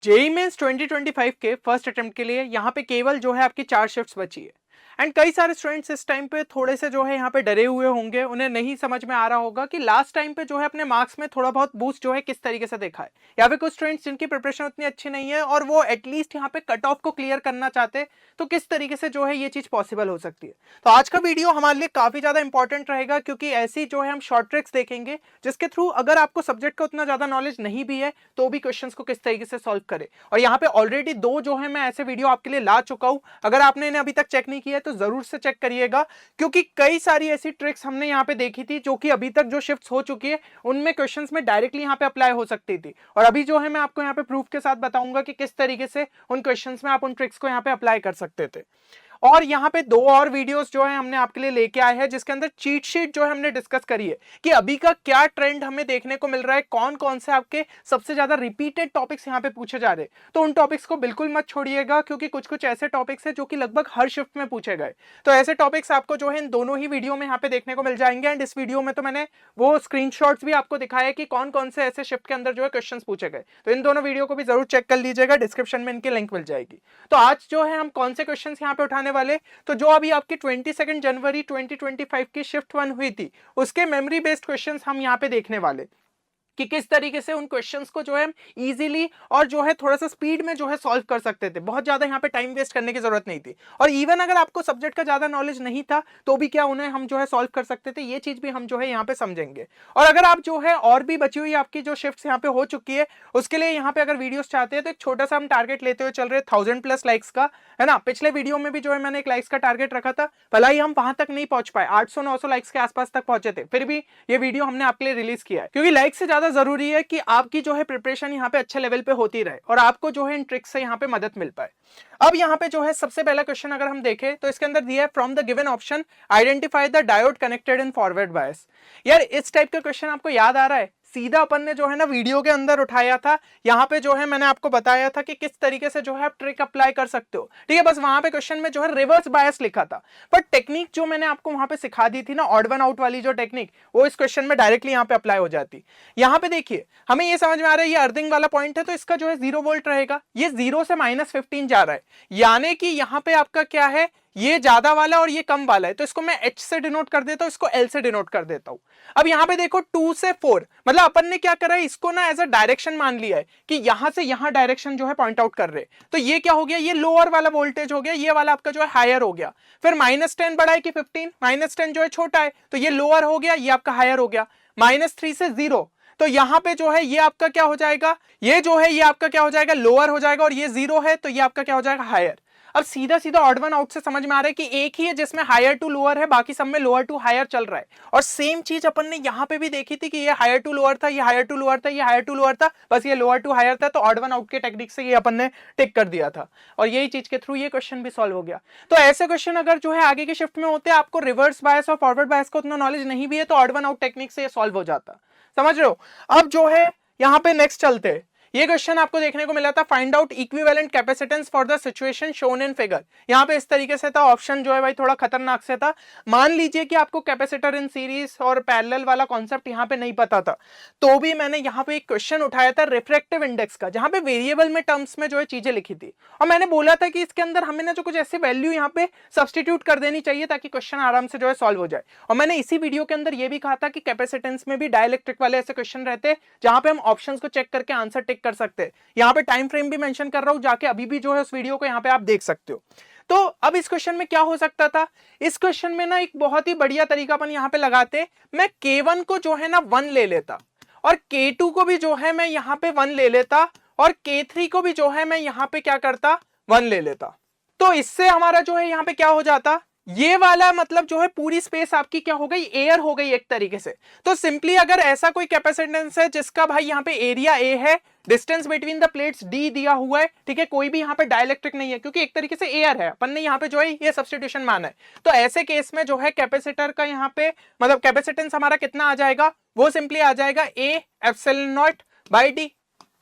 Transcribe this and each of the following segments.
JEE mains 2025 के first attempt के लिए यहाँ पे केवल जो है आपकी 4 शिफ्ट्स बची है। एंड कई सारे स्टूडेंट्स इस टाइम पे थोड़े से जो है यहाँ पे डरे हुए होंगे, उन्हें नहीं समझ में आ रहा होगा कि लास्ट टाइम पे जो है अपने मार्क्स में थोड़ा बहुत बूस्ट जो है किस तरीके से देखा है, या फिर कुछ स्टूडेंट्स जिनकी प्रिपरेशन उतनी अच्छी नहीं है और वो एटलीस्ट यहाँ पे कट ऑफ को क्लियर करना चाहते, तो किस तरीके से जो है ये चीज पॉसिबल हो सकती है। तो आज का वीडियो हमारे लिए काफी ज्यादा इंपॉर्टेंट रहेगा, क्योंकि ऐसी जो है हम शॉर्ट ट्रिक्स देखेंगे जिसके थ्रू अगर आपको सब्जेक्ट का उतना ज्यादा नॉलेज नहीं भी है तो भी क्वेश्चंस को किस तरीके से सॉल्व करे। और यहाँ पे ऑलरेडी 2 जो है मैं ऐसे वीडियो आपके लिए ला चुका हूं, अगर आपने इन्हें अभी तक चेक नहीं किया है तो जरूर से चेक करिएगा, क्योंकि कई सारी ऐसी ट्रिक्स हमने यहाँ पे देखी थी जो कि अभी तक जो शिफ्ट्स हो चुकी है उनमें क्वेश्चंस में डायरेक्टली यहाँ पे अप्लाई हो सकती थी। और अभी जो है मैं आपको यहाँ पे प्रूफ के साथ बताऊंगा कि किस तरीके से उन क्वेश्चंस में आप उन ट्रिक्स को यहाँ पे अप्लाई कर सकते थे। और यहाँ पे 2 और वीडियोस जो है हमने आपके लिए लेके आए हैं, जिसके अंदर चीट शीट जो है हमने डिस्कस करी है कि अभी का क्या ट्रेंड हमें देखने को मिल रहा है, कौन कौन से आपके सबसे ज्यादा रिपीटेड टॉपिक्स यहाँ पे पूछे जा रहे हैं। तो उन टॉपिक्स को बिल्कुल मत छोड़िएगा, क्योंकि कुछ कुछ ऐसे टॉपिक्स हैं जो कि लगभग हर शिफ्ट में पूछे गए। तो ऐसे टॉपिक्स आपको जो है इन दोनों ही वीडियो में यहाँ पे देखने को मिल जाएंगे। एंड इस वीडियो में तो मैंने वो स्क्रीनशॉट्स भी आपको दिखाया कि कौन कौन से ऐसे शिफ्ट के अंदर जो है क्वेश्चन पूछे गए। तो इन दोनों वीडियो को भी जरूर चेक कर लीजिएगा, डिस्क्रिप्शन में इनकी लिंक मिल जाएगी। तो आज जो है हम कौन से क्वेश्चन यहाँ पे उठाने वाले, तो जो अभी आपकी 22 जनवरी 2025 की शिफ्ट 1 हुई थी उसके मेमोरी बेस्ड क्वेश्चंस हम यहाँ पे देखने वाले कि किस तरीके से उन क्वेश्चंस को जो है हम इजीली और जो है थोड़ा सा स्पीड में जो है सॉल्व कर सकते थे। बहुत ज्यादा यहाँ पे टाइम वेस्ट करने की जरूरत नहीं थी। और इवन अगर आपको सब्जेक्ट का ज्यादा नॉलेज नहीं था तो भी क्या उन्हें हम जो है सॉल्व कर सकते थे, ये चीज भी हम जो है यहाँ पे समझेंगे। और अगर आप जो है और भी बची हुई आपकी जो शिफ्ट यहाँ पे हो चुकी है उसके लिए यहाँ पे अगर वीडियोस चाहते हैं तो एक छोटा सा हम टारगेट लेते हुए चल रहे 1000+ लाइक्स का, है ना। पिछले वीडियो में भी जो है मैंने एक लाइक्स का टारगेट रखा था, भला ही हम वहां तक नहीं पहुंच पाए, 800-900 लाइक्स के आसपास तक पहुंचे थे, फिर भी ये वीडियो हमने आपके लिए रिलीज किया है, क्योंकि लाइक से ज्यादा जरूरी है कि आपकी जो है प्रिपरेशन यहाँ पे अच्छे लेवल पे होती रहे और आपको जो है इन ट्रिक्स से यहाँ पे मदद मिल पाए। अब यहाँ पे जो है सबसे पहला क्वेश्चन अगर हम देखें तो इसके अंदर दिया है from the given option identify the diode connected in forward bias. यार इस टाइप का क्वेश्चन आपको याद आ रहा है, सीधा अपन ने जो है ना वीडियो के अंदर उठाया था। यहाँ पे जो है मैंने आपको बताया था कि किस तरीके से जो है आप ट्रिक अप्लाई कर सकते हो, ठीक है। बस वहां पे क्वेश्चन में जो है रिवर्स बायस लिखा था, पर टेक्निक जो मैंने आपको वहां पे सिखा दी थी ना, ऑड वन आउट वाली जो टेक्निक, वो इस क्वेश्चन में डायरेक्टली यहाँ पे अप्लाई हो जाती। यहाँ पे देखिए हमें ये समझ में आ रहा है ये अर्थिंग वाला पॉइंट है तो इसका जो है 0 वोल्ट रहेगा, ये 0 से -15 जा रहा है, यानी कि यहाँ पे आपका क्या है, ये ज्यादा वाला और ये कम वाला है, तो इसको मैं H से डिनोट कर देता हूं, इसको L से डिनोट कर देता हूं। अब यहां पे देखो 2 से 4, मतलब अपन ने क्या करा है, इसको ना एज अ डायरेक्शन मान लिया है कि यहां से यहां डायरेक्शन जो है पॉइंट आउट कर रहे, तो ये क्या हो गया, ये लोअर वाला वोल्टेज हो गया, ये वाला आपका जो है हायर हो गया। फिर -10 बड़ा है कि 15, -10 जो है छोटा है तो ये लोअर हो गया, ये आपका हायर हो गया। -3 से 0, तो यहां पे जो है ये आपका क्या हो जाएगा, ये जो है ये आपका क्या हो जाएगा, लोअर हो जाएगा, और ये 0 है तो ये आपका क्या हो जाएगा, हायर। अब सीधा सीधा ऑड वन आउट से समझ में आ रहा है कि एक ही है जिसमें हायर टू लोअर है, बाकी सब में लोअर टू हायर चल रहा है। और सेम चीज अपन ने यहां पे भी देखी थी कि ये हायर टू लोअर था, ये हायर टू लोअर था, ये हायर टू लोअर था, बस ये लोअर टू हायर था, तो ऑड वन आउट के टेक्निक से ये अपन ने टिक कर दिया था और यही चीज के थ्रू ये क्वेश्चन भी सॉल्व हो गया। तो ऐसे क्वेश्चन अगर जो है आगे की शिफ्ट में होते हैं, आपको रिवर्स बायस और फॉरवर्ड बायस का उतना नॉलेज नहीं भी है, तो ऑड वन आउट टेक्निक से ये सॉल्व हो जाता। समझ रहे हो। अब जो है यहाँ पे नेक्स्ट चलते हैं, ये क्वेश्चन आपको देखने को मिला था, find out equivalent capacitance for the situation shown in figure. यहाँ पे इस तरीके से था, ऑप्शन जो है भाई थोड़ा खतरनाक से था। मान लीजिए कि आपको कैपेसिटर इन सीरीज और पैरेलल वाला कॉन्सेप्ट यहाँ पे नहीं पता था, तो भी मैंने यहाँ पे एक क्वेश्चन उठाया था रिफ्रैक्टिव इंडेक्स का, जहाँ पे वेरिएबल में टर्म्स में जो है चीजें लिखी थी, और मैंने बोला था कि इसके अंदर हमें ना जो कुछ ऐसी वैल्यू यहाँ पे सब्सटीट्यूट कर देनी चाहिए ताकि क्वेश्चन आराम से जो है सॉल्व हो जाए। और मैंने इसी वीडियो के अंदर ये भी कहा था कि कैपेसिटेंस में भी डाइलेक्ट्रिक वाले ऐसे क्वेश्चन रहते हैं जहां पे हम ऑप्शंस को चेक करके आंसर टिक कर सकते हैं। यहाँ पे टाइम फ्रेम भी मेंशन कर रहा हूं, जाके अभी भी जो है उस वीडियो को यहाँ पे आप देख सकते हो। तो अब इस क्वेश्चन में क्या हो सकता था, इस क्वेश्चन में ना एक बहुत ही बढ़िया तरीका अपन यहाँ पे लगाते, मैं K1 को जो है ना 1 ले लेता, और K2 को भी जो है मैं यहाँ पे 1 ले लेता, और K3 को भी जो है मैं यहाँ पे क्या करता, 1 ले लेता। तो इससे हमारा जो है यहाँ पे क्या हो जाता, ये वाला मतलब जो है पूरी स्पेस आपकी क्या हो गई, एयर हो गई एक तरीके से। तो सिंपली अगर ऐसा कोई कैपेसिटेंस है जिसका भाई यहाँ पे एरिया ए है, distance between the plates D दिया हुआ है, ठीक है, कोई भी यहाँ पे डाइलेक्ट्रिक नहीं है क्योंकि एक तरीके से एयर है, अपन ने यहाँ पे जो है ये सब्स्टिट्यूशन माना है। तो ऐसे केस में जो है कैपेसिटर का यहाँ पे मतलब कैपेसिटेंस हमारा कितना आ जाएगा, वो सिंपली आ जाएगा A epsilon not by D,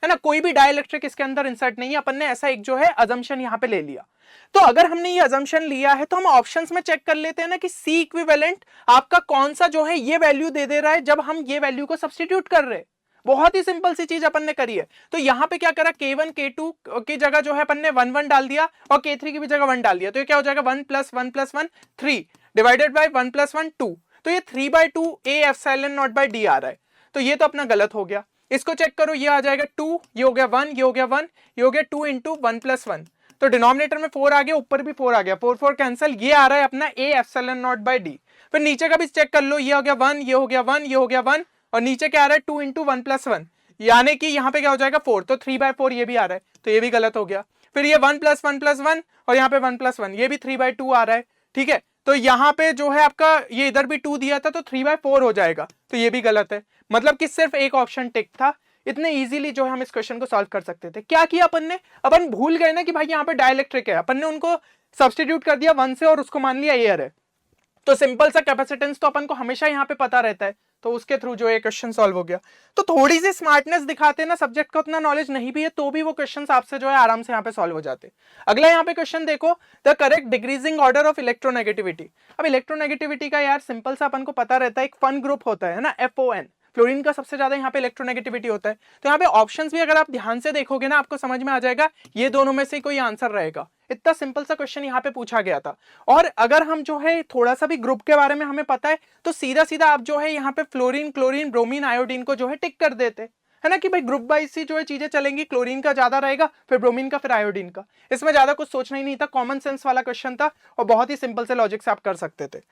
है ना। कोई भी डाइलेक्ट्रिक इसके अंदर इंसर्ट नहीं है, अपन ने ऐसा एक जो है अजम्पशन यहाँ पे ले लिया। तो अगर हमने ये अजम्पशन लिया है तो हम ऑप्शंस में चेक कर लेते हैं ना कि सी इक्विवेलेंट आपका कौन सा जो है ये वैल्यू दे रहा है जब हम ये वैल्यू को सब्स्टिट्यूट कर रहे हैं। बहुत ही सिंपल सी चीज अपन ने करी है। तो यहाँ पे क्या करा, K1 K2 की जगह जो है अपन ने 1 1 डाल दिया और K3 की भी जगह 1 डाल दिया। तो ये क्या हो जाएगा 1 + 1 + 1 3 डिवाइडेड बाय 1 + 1 2। तो ये 3/2 A epsilon not by D आ रहा है। तो ये तो अपना गलत हो गया। इसको चेक करो, ये आ जाएगा 2, ये हो गया 1, ये हो गया 1, ये हो गया 2 × 1 + 1। तो डिनोमिनेटर में 4 आ गया, ऊपर भी 4 आ गया, 4 4 कैंसिल, ये आ रहा है अपना A epsilon not by D। फिर नीचे का भी चेक कर लो, ये हो गया 1, ये हो गया 1, ये हो गया 1 और नीचे क्या आ रहा है 2 × 1 + 1, यानी कि यहाँ पे क्या हो जाएगा 4। तो 3/4 ये भी आ रहा है, तो ये भी गलत हो गया। फिर ये 1 + 1 + 1 और यहाँ पे 1 + 1, ये भी 3/2 आ रहा है। ठीक है, तो यहाँ पे जो है आपका ये इधर भी 2 दिया था तो 3/4 हो जाएगा, तो ये भी गलत है। मतलब कि सिर्फ एक ऑप्शन टिक था। इतने इजीली जो है हम इस क्वेश्चन को सॉल्व कर सकते थे। क्या किया अपन ने, अपन भूल गए ना कि भाई यहाँ पे डाइलेक्ट्रिक है, अपन ने उनको सब्स्टिट्यूट कर दिया 1 से और उसको मान लिया एयर है। तो सिंपल सा कैपेसिटेंस तो अपन को हमेशा यहाँ पे पता रहता है, तो उसके थ्रू जो है क्वेश्चन सॉल्व हो गया। तो थोड़ी सी स्मार्टनेस दिखाते ना, सब्जेक्ट का उतना नॉलेज नहीं भी है तो भी वो क्वेश्चंस आपसे जो है आराम से यहाँ पे सॉल्व हो जाते। अगला यहाँ पे क्वेश्चन देखो, the correct decreasing order of electronegativity. अब इलेक्ट्रोनेगेटिविटी का यार सिंपल सा अपन को पता रहता है, एक फन ग्रुप होता है ना FON, फ्लोरीन का सबसे ज्यादा यहाँ पे इलेक्ट्रोनेगेटिविटी होता है। तो यहाँ पे ऑप्शंस भी अगर आप ध्यान से देखोगे ना, आपको समझ में आ जाएगा ये दोनों में से कोई आंसर रहेगा। इतना सिंपल सा क्वेश्चन यहाँ पे पूछा गया था। और अगर हम जो है थोड़ा सा भी ग्रुप के बारे में हमें पता है तो सीधा सीधा आप जो है यहाँ पे फ्लोरीन, क्लोरीन, ब्रोमीन, आयोडीन को जो है टिक कर देते, है ना, कि भाई ग्रुप वाइज सी जो है चीजें चलेंगी, क्लोरीन का ज्यादा रहेगा, फिर ब्रोमीन का, फिर आयोडीन का। इसमें ज्यादा कुछ सोचना ही नहीं था, कॉमन सेंस वाला क्वेश्चन था और बहुत ही सिंपल से लॉजिक से आप कर सकते थे।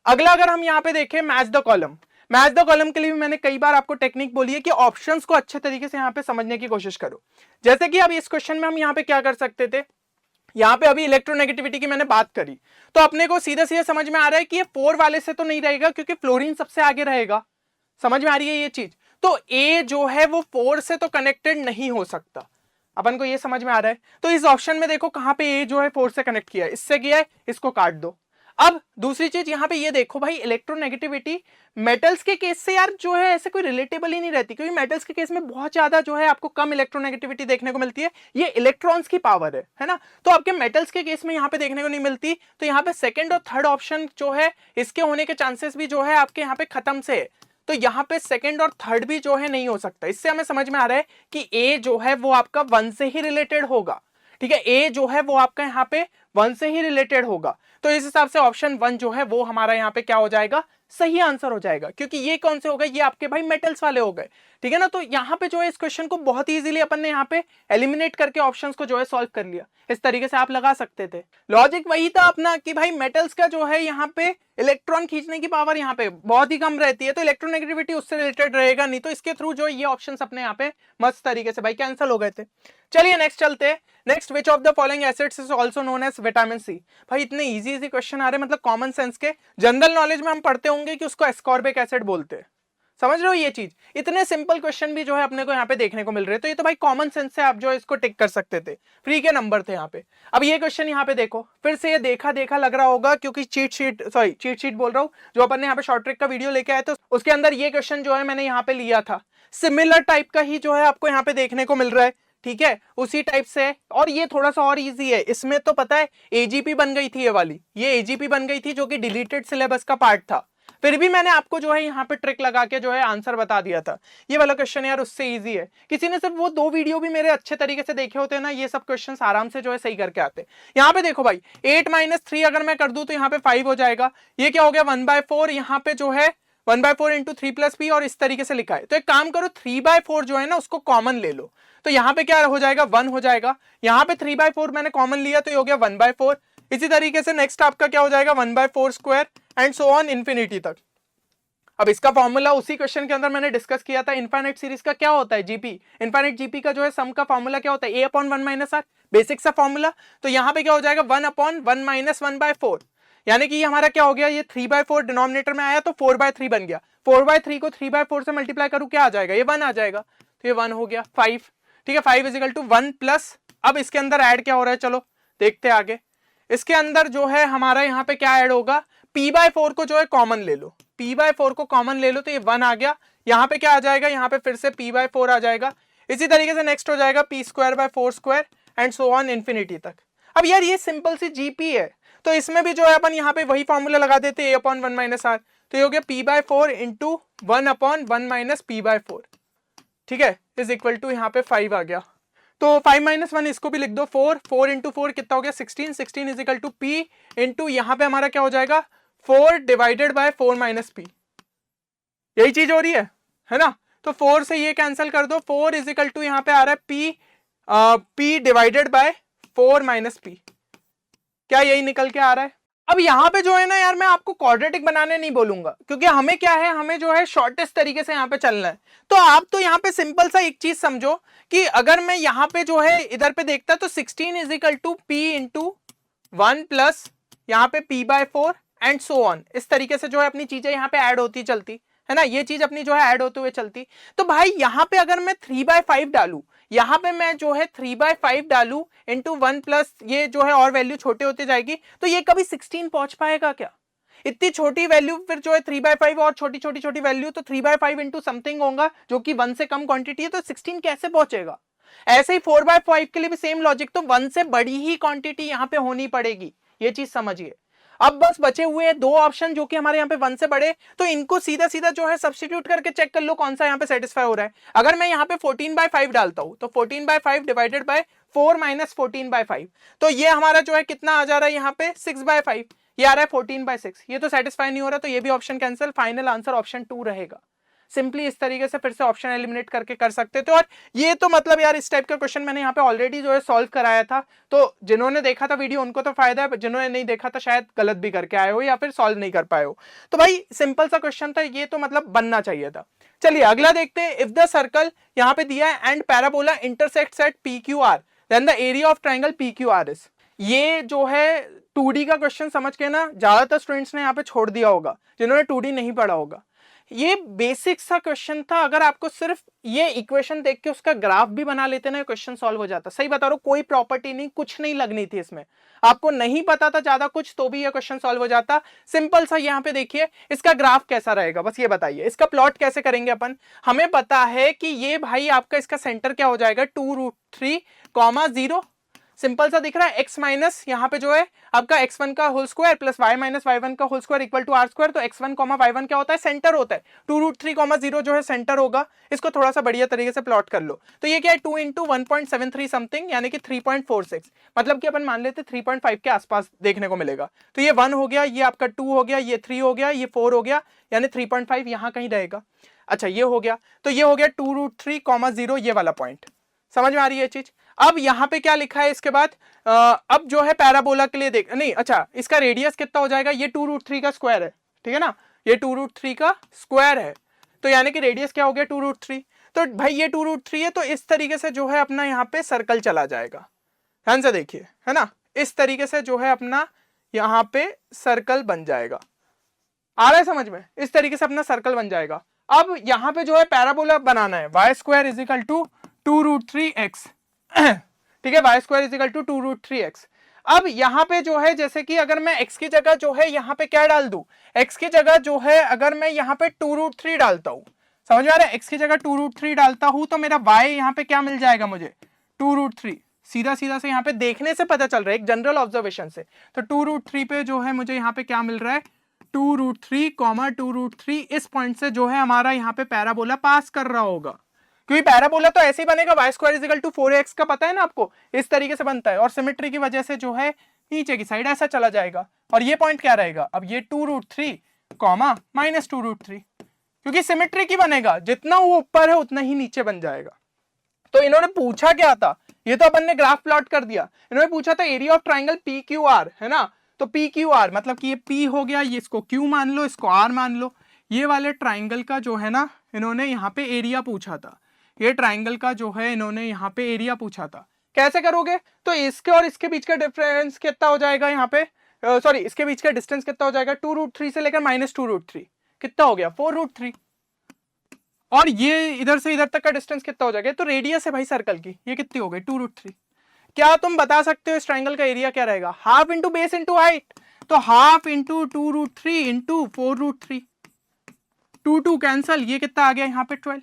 अगला अगर हम यहाँ पे देखें match the column, match the column के लिए भी मैंने कई बार आपको टेक्निक बोली है कि ऑप्शंस को अच्छे तरीके से यहाँ पे समझने की कोशिश करो। जैसे कि अब इस क्वेश्चन में हम यहाँ पे क्या कर सकते थे, यहाँ पे अभी इलेक्ट्रोनेगेटिविटी की मैंने बात करी तो अपने को सीधा सीधा समझ में आ रहा है कि ये 4 वाले से तो नहीं रहेगा क्योंकि फ्लोरीन सबसे आगे रहेगा। समझ में आ रही है ये चीज, तो A जो है वो 4 से तो कनेक्टेड नहीं हो सकता, अपन को ये समझ में आ रहा है। तो इस ऑप्शन में देखो कहां पे A जो है 4 से कनेक्ट किया है, इससे किया है, इसको काट दो। अब दूसरी चीज यहाँ पे ये देखो भाई, इलेक्ट्रोनेगेटिविटी मेटल्स के केस से यार जो है ऐसे कोई रिलेटेबल ही नहीं रहती, क्योंकि मेटल्स के केस में बहुत ज्यादा जो है आपको कम इलेक्ट्रोनेगेटिविटी देखने को मिलती है, ये इलेक्ट्रॉन्स की पावर है ना, तो आपके मेटल्स के केस में यहाँ पे देखने को नहीं मिलती। तो यहाँ पे सेकंड और थर्ड ऑप्शन जो है इसके होने के चांसेस भी जो है आपके यहाँ पे खत्म से है, तो यहाँ पे सेकंड और थर्ड भी जो है नहीं हो सकता। इससे हमें समझ में आ रहा है कि A जो है वो आपका 1 से ही रिलेटेड होगा। ठीक है, A जो है वो आपका यहाँ पे 1 से ही रिलेटेड होगा। तो इस हिसाब से ऑप्शन 1 जो है वो हमारा यहाँ पे क्या हो जाएगा, सही आंसर हो जाएगा, क्योंकि ये कौन से हो गए, ये आपके भाई मेटल्स वाले हो गए। ठीक है ना, तो यहाँ पे जो है इस क्वेश्चन को बहुत ही इजीली अपन ने यहाँ पे एलिमिनेट करके ऑप्शंस को जो है सॉल्व कर लिया। इस तरीके से आप लगा सकते थे, लॉजिक वही था अपना कि भाई मेटल्स का जो है यहाँ पे इलेक्ट्रॉन खींचने की पावर यहाँ पे बहुत ही कम रहती है, तो इलेक्ट्रोनेगेटिविटी उससे रिलेटेड रहेगा नहीं, तो इसके थ्रू जो ये ऑप्शंस अपने यहाँ पे मस्त तरीके से भाई कैंसिल हो गए थे। चलिए नेक्स्ट चलते हैं। Next, which of the following acids is also known as vitamin C. भाई इतने इजी इजी क्वेश्चन आ रहे हैं, मतलब कॉमन सेंस के, जनरल नॉलेज में हम पढ़ते होंगे कि उसको एस्कॉर्बिक एसिड बोलते हैं, समझ रहे हो ये चीज। इतने सिंपल क्वेश्चन भी जो है अपने को यहाँ पे देखने को मिल रहे हैं, तो ये तो भाई कॉमन सेंस से आप जो है इसको टिक कर सकते थे, फ्री के नंबर थे यहाँ पे। अब ये क्वेश्चन यहाँ पे देखो, फिर से ये देखा देखा लग रहा होगा क्योंकि चीट शीट बोल रहा हूँ, जो अपन ने यहाँ पे शॉर्ट ट्रिक का वीडियो लेके आए थे उसके अंदर ये क्वेश्चन जो है मैंने यहाँ पे लिया था, सिमिलर टाइप का ही जो है आपको यहाँ पे देखने को मिल रहा है। ठीक है, उसी टाइप से, और ये थोड़ा सा और इजी है, इसमें तो पता है AGP बन गई थी, ये वाली ये AGP बन गई थी जो कि डिलीटेड सिलेबस का पार्ट था, फिर भी मैंने आपको जो है यहाँ पे ट्रिक लगा के जो है आंसर बता दिया था। ये वाला क्वेश्चन यार उससे इजी है, किसी ने सिर्फ वो 2 वीडियो भी मेरे अच्छे तरीके से देखे होते ना, ये सब क्वेश्चंस आराम से जो है सही करके आते। यहाँ पे देखो भाई 8 - 3 अगर मैं कर दूं तो यहाँ पे 5 हो जाएगा, ये क्या हो गया 1/4, यहाँ पे जो है 1/4 × 3 + p और इस तरीके से लिखा है। तो एक काम करो 3/4 जो है ना उसको कॉमन ले लो, तो यहाँ पे क्या हो जाएगा 1 हो जाएगा, यहाँ पे 3/4 मैंने कॉमन लिया तो ये हो गया 1/4। इसी तरीके से नेक्स्ट आपका क्या हो जाएगा 1/4² एंड सो ऑन इन्फिनिटी तक। अब इसका फॉर्मूला उसी क्वेश्चन के अंदर मैंने डिस्कस किया था, इनफाइनाइट सीरीज का क्या होता है जीपी, इनफाइनाइट जीपी का जो है सम का फॉर्मूला क्या होता है A/1 - R, बेसिक सा फॉर्मूला। तो यहाँ पे क्या हो जाएगा 1/1 - 1/4, यानी कि ये हमारा क्या हो गया, ये 3/4 डिनोमिनेटर में आया तो 4/3 बन गया, 4/3 को 3/4 से मल्टीप्लाई करूं क्या आ जाएगा, ये 1 आ जाएगा, तो ये 1 हो गया 5। ठीक है, 5 = 1 प्लस, अब इसके अंदर ऐड क्या हो रहा है, चलो देखते आगे। इसके अंदर जो है हमारा यहाँ पे क्या ऐड होगा, p/4 को जो है कॉमन ले लो, p/4 को कॉमन ले लो तो ये 1 आ गया, यहाँ पे क्या आ जाएगा, यहाँ पे फिर से p/4 आ जाएगा। इसी तरीके से नेक्स्ट हो जाएगा p²/4² and so on infinity तक। अब यार ये सिंपल सी जीपी है, तो इसमें भी जो है अपन यहाँ पे वही फॉर्मूला लगा देते A/1 - R, तो ये हो गया p/4 × 1/1 - p/4। ठीक है, इज इक्वल टू यहाँ पे 5 आ गया। तो 5 माइनस 1 इसको भी लिख दो 4, 4 इंटू 4 कितना हो गया 16, 16 is equal to P into यहाँ पे हमारा क्या हो जाएगा 4 डिवाइडेड बाय 4 माइनस पी, यही चीज हो रही है ना। तो 4 से ये कैंसिल कर दो, 4 इज इक्वल टू यहाँ पे आ रहा है P divided by 4 minus P, क्या यही निकल के आ रहा है। अब यहाँ पे जो है ना यार मैं आपको क्वाड्रेटिक बनाने नहीं बोलूंगा, क्योंकि हमें क्या है, हमें जो है शॉर्टेस्ट तरीके से यहाँ पे चलना है। तो आप तो यहाँ पे सिंपल सा एक चीज समझो कि अगर मैं यहाँ पे जो है इधर पे देखता तो 16 is equal to P into 1 plus यहाँ पे p by 4 and so on, इस तरीके से जो है अपनी चीजें यहाँ पे ऐड होती चलती है ना, ये चीज अपनी जो है ऐड होते हुए चलती। तो भाई यहाँ पे अगर मैं 3/5 डालू, यहाँ पे मैं जो है 3/5 डालू इंटू 1 प्लस ये जो है और वैल्यू छोटे होते जाएगी, तो ये कभी 16 पहुंच पाएगा क्या? इतनी छोटी वैल्यू फिर जो है 3/5 और छोटी छोटी छोटी वैल्यू, तो 3/5 इंटू समथिंग होगा जो कि 1 से कम क्वांटिटी है, तो 16 कैसे पहुंचेगा? ऐसे ही 4/5 के लिए भी सेम लॉजिक, तो 1 से बड़ी ही क्वांटिटी यहाँ पे होनी पड़ेगी, ये चीज समझिए। अब बस बचे हुए दो ऑप्शन जो कि हमारे यहाँ पे 1 से बड़े, तो इनको सीधा सीधा जो है सब्स्टिट्यूट करके चेक कर लो कौन सा यहाँ पे सेटिस्फाई हो रहा है। अगर मैं यहाँ पे 14/5 डालता हूँ तो 14/5 डिवाइडेड बाय 4 माइनस 14/5, तो ये हमारा जो है कितना आ जा रहा है यहाँ पे 6/5, ये आ रहा है 14/6, ये तो सेटिस्फाई नहीं हो रहा, तो ये भी option cancel, final answer option 2 रहेगा। सिंपली इस तरीके से फिर से ऑप्शन एलिमिनेट करके कर सकते थे। और ये तो मतलब यार इस टाइप का क्वेश्चन मैंने यहाँ पे ऑलरेडी जो है सॉल्व कराया था, तो जिन्होंने देखा था वीडियो उनको तो फायदा है, जिन्होंने नहीं देखा था शायद गलत भी करके आए हो या फिर सॉल्व नहीं कर पाए हो। तो भाई सिंपल सा क्वेश्चन था, ये तो मतलब बनना चाहिए था। चलिए अगला देखते हैं। इफ द सर्कल यहाँ पे दिया है and parabola intersects at PQR then the area of triangle PQR is. ये जो है 2D का क्वेश्चन समझ के ना ज्यादातर स्टूडेंट्स ने यहाँ पे छोड़ दिया होगा जिन्होंने 2D नहीं पढ़ा होगा। ये बेसिक सा क्वेश्चन था, अगर आपको सिर्फ ये इक्वेशन देख के उसका ग्राफ भी बना लेते ना क्वेश्चन सॉल्व हो जाता। सही बता रहा हूं, कोई प्रॉपर्टी नहीं, कुछ नहीं लगनी थी इसमें, आपको नहीं पता था ज्यादा कुछ तो भी ये क्वेश्चन सॉल्व हो जाता। सिंपल सा यहाँ पे देखिए इसका ग्राफ कैसा रहेगा, बस ये बताइए। इसका प्लॉट कैसे करेंगे अपन, हमें पता है कि ये भाई आपका इसका सेंटर क्या हो जाएगा 2√3, 0। सिंपल सा दिख रहा है, x माइनस यहाँ पे जो है आपका x1 का whole square plus y minus y1 का whole square equal to r square. तो x1, y1 क्या होता है, सेंटर होता है। 2√3, 0 जो है सेंटर होगा। इसको थोड़ा सा बढ़िया तरीके से प्लॉट कर लो, तो ये क्या है 2 इंटू 1.73 समथिंग, यानी कि 3.46, मतलब कि अपन मान लेते 3.5 के आसपास देखने को मिलेगा। तो ये 1 हो गया, ये आपका 2 हो गया, ये 3 हो गया, ये 4 हो गया, यानी 3.5 यहाँ कहीं रहेगा। अच्छा ये हो गया, तो ये हो गया 2√3, 0 ये वाला पॉइंट। समझ में आ रही है चीज। अब यहाँ पे क्या लिखा है इसके बाद, अब जो है पैराबोला के लिए देख नहीं, अच्छा इसका रेडियस कितना हो जाएगा, ये 2√3 का स्क्वायर है, ठीक है ना, ये 2√3 का स्क्वायर है, तो यानी कि रेडियस क्या हो गया 2√3। तो भाई ये 2√3 है, तो इस तरीके से जो है अपना यहाँ पे सर्कल चला जाएगा। ध्यान से देखिए, है ना, इस तरीके से जो है अपना यहाँ पे सर्कल बन जाएगा। आ रहा है समझ में, इस तरीके से अपना सर्कल बन जाएगा। अब यहाँ पे जो है पैराबोला बनाना है, y square is equal to 2√3x, ठीक है, y square is equal to 2√3x। अब यहाँ पे जो है जैसे कि अगर मैं x की जगह जो है यहाँ पे क्या डाल दूं, x की जगह जो है अगर मैं यहाँ पे 2√3 डालता हूँ, समझ में आ रहा है, x की जगह 2√3 डालता हूँ तो मेरा y यहाँ पे क्या मिल जाएगा मुझे 2√3। सीधा सीधा से यहाँ पे देखने से पता चल रहा है, एक जनरल ऑब्जर्वेशन से, तो 2√3 पे जो है मुझे यहाँ पे क्या मिल रहा है 2√3, 2√3, इस पॉइंट से जो है हमारा यहाँ पे पैराबोला पास कर रहा होगा। क्योंकि पैराबोला तो ऐसे ही बनेगा, y square is equal to 4x का पता है ना आपको, इस तरीके से बनता है, और सिमेट्री की वजह से जो है नीचे की साइड ऐसा चला जाएगा। और ये पॉइंट क्या रहेगा, अब ये 2√3, माइनस 2√3, क्योंकि सिमेट्री की बनेगा, जितना वो ऊपर है उतना ही नीचे बन जाएगा। तो इन्होंने पूछा क्या था, ये तो अपन ने ग्राफ प्लॉट कर दिया, इन्होंने पूछा था एरिया ऑफ ट्राइंगल PQR, है ना। तो PQR मतलब कि ये P हो गया, ये इसको Q मान लो, इसको R मान लो। ये वाले ट्राइंगल का जो है ना इन्होंने यहाँ पे एरिया पूछा था, ये ट्राइंगल का जो है इन्होंने यहाँ पे एरिया पूछा था। कैसे करोगे, तो इसके और इसके बीच का डिफरेंस कितना हो जाएगा यहाँ पे, सॉरी इसके बीच का डिस्टेंस कितना हो जाएगा 2√3 से लेकर माइनस 2√3, कितना हो गया 4√3, और ये इधर से इधर तक का डिस्टेंस कितना हो जाएगा, तो रेडियस है भाई सर्कल की, ये कितनी हो गई 2√3। क्या तुम बता सकते हो इस ट्राइंगल का एरिया क्या रहेगा, half into base into height, तो हाफ इंटू 2√3 इंटू 4√3, 2 कैंसल, ये कितना आ गया यहाँ पे 12,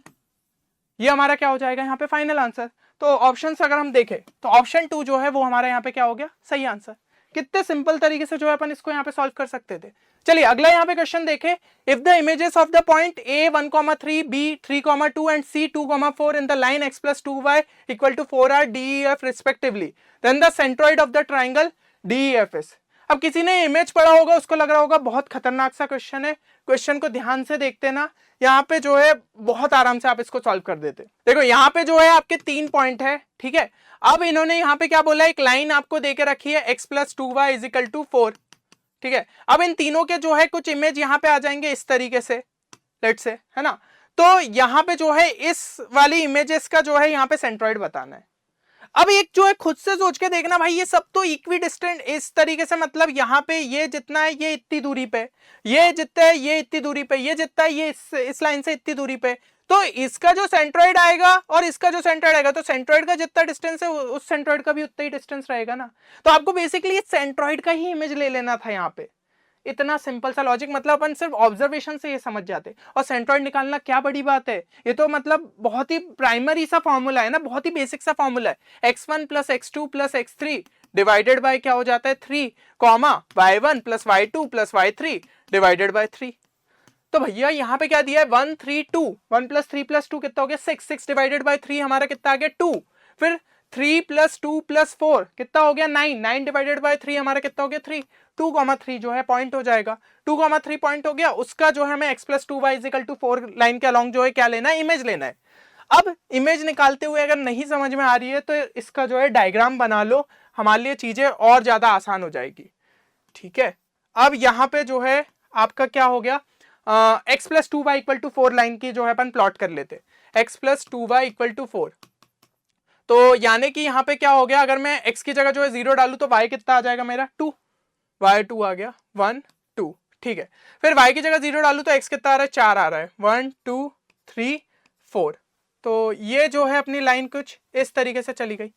ये हमारा क्या हो जाएगा यहाँ पे फाइनल आंसर। तो ऑप्शंस अगर हम देखें तो ऑप्शन 2 जो है वो हमारा यहाँ पे क्या हो गया सही आंसर। कितने सिंपल तरीके से जो है अपन इसको यहाँ पे सॉल्व कर सकते थे। चलिए अगला यहाँ पे क्वेश्चन देखें, if the images of the point A 1,3, B 3,2 and C 2,4 in the line x plus 2y equal to 4 are DEF respectively, then the centroid of the triangle DEF is। अब किसी ने इमेज पढ़ा होगा, उसको लग रहा होगा बहुत खतरनाक सा क्वेश्चन है, क्वेश्चन को ध्यान से देखते ना, यहाँ पे जो है बहुत आराम से आप इसको सॉल्व कर देते। देखो यहाँ पे जो है आपके 3 पॉइंट है, ठीक है। अब इन्होंने यहाँ पे क्या बोला, एक लाइन आपको देके रखी है x plus 2y is equal to 4, ठीक है। अब इन तीनों के जो है कुछ इमेज यहाँ पे आ जाएंगे इस तरीके से, लेट से, है ना। तो यहाँ पे जो है इस वाली इमेजेस का जो है यहाँ पे सेंट्रॉइड बताना है। अब एक जो है खुद से सोच के देखना भाई, ये सब तो इक्वी डिस्टेंट इस तरीके से, मतलब यहाँ पे ये जितना है ये इतनी दूरी पे, ये जितना है ये इतनी दूरी पे, ये जितना है ये इस लाइन से इतनी दूरी पे, तो इसका जो सेंट्रॉइड आएगा और इसका जो सेंट्रॉइड आएगा, तो सेंट्रॉइड का जितना डिस्टेंस है उस सेंट्रॉइड का भी उतना ही डिस्टेंस रहेगा ना। तो आपको बेसिकली सेंट्रॉइड का ही इमेज ले लेना था यहाँ पे। इतना सिंपल सा लॉजिक, मतलब अपन सिर्फ ऑब्जर्वेशन से ये समझ जाते। और सेंट्रॉइड निकालना क्या बड़ी बात है, ये तो मतलब बहुत ही प्राइमरी सा फॉर्मूला है ना, बहुत ही बेसिक सा फॉर्मूला है। x1 plus x2 plus x3 divided by क्या हो जाता है 3, comma y1 plus y2 plus y3 divided by 3। तो भैया यहाँ पे क्या दिया है 1 3 2, 1 प्लस 3 प्लस 2 कितना हो गया 6, 6 डिवाइडेड बाय 3 हमारा कितना आ गया 2, फिर 3 प्लस 2 प्लस 4 कितना हो गया 9, 9 डिवाइडेड बाय 3 हमारा कितना हो गया 3, 2,3 जो है पॉइंट हो जाएगा, 2,3 पॉइंट हो गया। उसका जो है हमें x plus 2y is equal to 4 line के अलॉन्ग जो है क्या लेना है, इमेज लेना है। अब इमेज निकालते हुए अगर नहीं समझ में आ रही है तो इसका जो है डायग्राम बना लो, हमारे लिए चीजें और ज्यादा आसान हो जाएगी, ठीक है। अब यहाँ पे जो है आपका क्या हो गया, x plus 2y equal to 4 line की जो है अपन प्लॉट कर लेते, x plus 2y equal to 4। तो यानी कि यहाँ पे क्या हो गया, अगर मैं x की जगह जो है 0 डालू तो y कितना आ जाएगा मेरा 2, y2 आ गया 1 2, ठीक है। फिर y की जगह 0 डालू तो x कितना आ रहा है 4 आ रहा है 1 2 3 4। तो ये जो है अपनी लाइन कुछ इस तरीके से चली गई।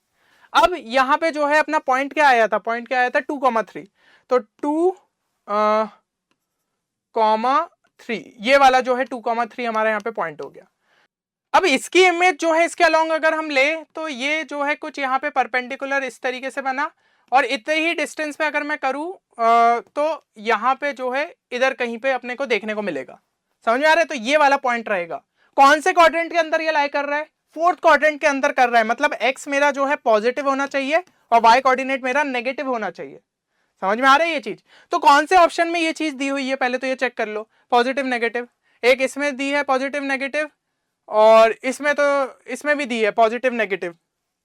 अब यहाँ पे जो है अपना पॉइंट क्या आया था, पॉइंट क्या आया था 2,3, तो 2,3 ये वाला जो है 2,3 हमारा यहाँ पे पॉइंट हो गया। अब इसकी इमेज जो है इसके अलोंग अगर हम ले तो ये जो है कुछ यहाँ पे परपेंडिकुलर इस तरीके से बना, और इतने ही डिस्टेंस पे अगर मैं करूँ तो यहाँ पे जो है इधर कहीं पे अपने को देखने को मिलेगा। समझ में आ रहा है, तो ये वाला पॉइंट रहेगा। कौन से क्वाड्रेंट के अंदर ये लाई कर रहा है, 4th क्वाड्रेंट के अंदर कर रहा है, मतलब x मेरा जो है पॉजिटिव होना चाहिए और y कोऑर्डिनेट मेरा नेगेटिव होना चाहिए। समझ में आ रहा है ये चीज। तो कौन से ऑप्शन में ये चीज दी हुई है पहले तो ये चेक कर लो, पॉजिटिव नेगेटिव, एक इसमें दी है पॉजिटिव नेगेटिव, और इसमें तो इसमें भी दी है पॉजिटिव नेगेटिव,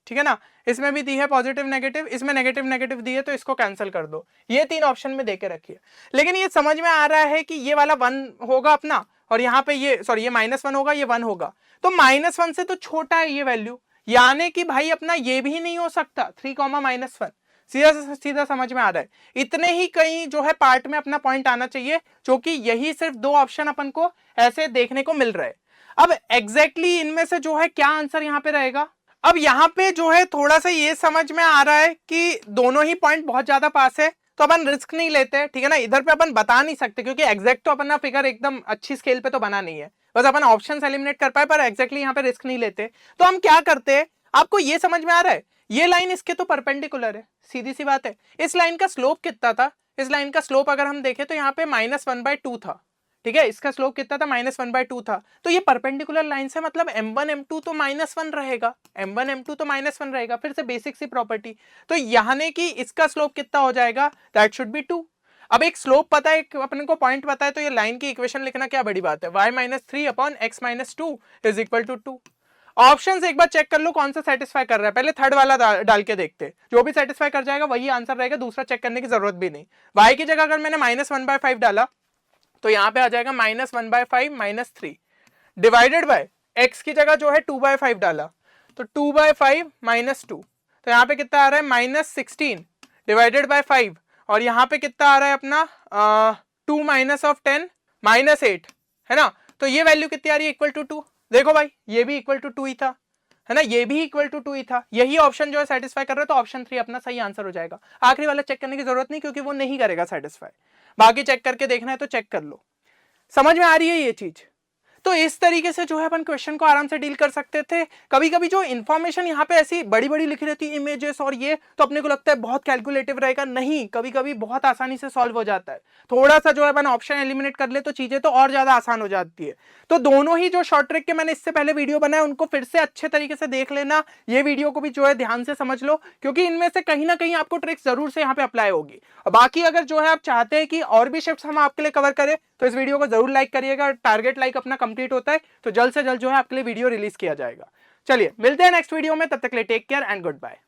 ठीक है ना, इसमें भी दी है पॉजिटिव नेगेटिव, इसमें नेगेटिव नेगेटिव दी है, तो इसको कैंसिल कर दो। ये 3 ऑप्शन में देके रखिए। लेकिन ये समझ में आ रहा है कि ये वाला 1 होगा अपना, और यहाँ पे ये सॉरी ये -1 होगा, ये 1 होगा, तो -1 से तो छोटा है ये वैल्यू, यानी कि भाई अपना ये भी नहीं हो सकता 3, -1। सीधा सीधा समझ में आ रहा है। इतने ही कहीं जो है पार्ट में अपना पॉइंट आना चाहिए, जो कि यही सिर्फ 2 ऑप्शन अपन को ऐसे देखने को मिल रहा है। अब एग्जैक्टली इनमें से जो है क्या आंसर यहाँ पे रहेगा। अब यहाँ पे जो है थोड़ा सा ये समझ में आ रहा है कि दोनों ही पॉइंट बहुत ज्यादा पास है, तो अपन रिस्क नहीं लेते, ठीक है ना। इधर पे अपन बता नहीं सकते क्योंकि एग्जैक्ट तो अपन फिगर एकदम अच्छी स्केल पे तो बना नहीं है, बस अपन ऑप्शन एलिमिनेट कर पाए, पर एग्जैक्टली यहाँ पे रिस्क नहीं लेते। तो हम क्या करते हैं, आपको ये समझ में आ रहा है, ये लाइन इसके तो परपेंडिकुलर है, सीधी सी बात है। इस लाइन का स्लोप कितना था, इस लाइन का स्लोप अगर हम देखें तो यहाँ पे -1/2 था, ठीक है। इसका स्लोप कितना था -1/2 था, तो ये परपेंडिकुलर लाइन से मतलब m1 m2 तो -1 रहेगा, m1 m2 तो -1 रहेगा। फिर से बेसिक सी प्रॉपर्टी, तो यानी कि इसका स्लोप कितना हो जाएगा, दैट शुड बी 2। अब एक स्लोप पता है, अपने को पॉइंट पता है, तो ये लाइन की इक्वेशन लिखना क्या बड़ी बात है, y-3/x-2 is equal to 2। Option एक बार चेक कर लो कौन सा सेटिस्फाई कर रहा है, पहले थर्ड वाला डाल के देखते, जो भी सेटिस्फाई कर जाएगा वही आंसर रहेगा, दूसरा चेक करने की जरूरत भी नहीं। y की जगह अगर मैंने -1/5 डाला तो यहाँ पे आ जाएगा -1/5 -3 डिवाइडेड बाय x की जगह जो है 2/5 डाला तो 2/5 -2, तो यहाँ पे कितना आ रहा है -16 डिवाइडेड बाय 5, और यहाँ पे कितना आ रहा है अपना 2 -10 -8, है ना। तो ये वैल्यू कितनी आ रही है, इक्वल टू 2। देखो भाई ये भी इक्वल टू 2 ही था, है ना, ये भी इक्वल टू 2 ही था। यही ऑप्शन जो है सेटिस्फाई कर रहा है, तो ऑप्शन 3 अपना सही आंसर हो जाएगा। आखिरी वाला चेक करने की जरूरत नहीं क्योंकि वो नहीं करेगा सेटिस्फाई, बाकी चेक करके देखना है तो चेक कर लो। समझ में आ रही है ये चीज। तो इस तरीके से जो है अपन क्वेश्चन को आराम से डील कर सकते थे। कभी कभी जो इन्फॉर्मेशन यहाँ पे ऐसी बड़ी बड़ी लिखी रहती है, इमेजेस और ये, तो अपने को लगता है बहुत कैलकुलेटिव रहेगा, नहीं, कभी कभी बहुत आसानी से सॉल्व हो जाता है। थोड़ा सा जो है अपन ऑप्शन एलिमिनेट कर ले तो चीजें तो और ज्यादा आसान हो जाती है। तो दोनों ही जो शॉर्ट ट्रिक के मैंने इससे पहले वीडियो बनाया उनको फिर से अच्छे तरीके से देख लेना, ये वीडियो को भी जो है ध्यान से समझ लो, क्योंकि इनमें से कहीं ना कहीं आपको ट्रिक्स जरूर से यहाँ पे अप्लाई होगी। बाकी अगर जो है आप चाहते हैं कि और भी शिफ्ट्स हम आपके लिए कवर करें तो इस वीडियो को जरूर लाइक करिएगा। टारगेट लाइक अपना कंप्लीट होता है तो जल्द से जल्द जो है आपके लिए वीडियो रिलीज किया जाएगा। चलिए मिलते हैं नेक्स्ट वीडियो में, तब तक के लिए take care and good bye.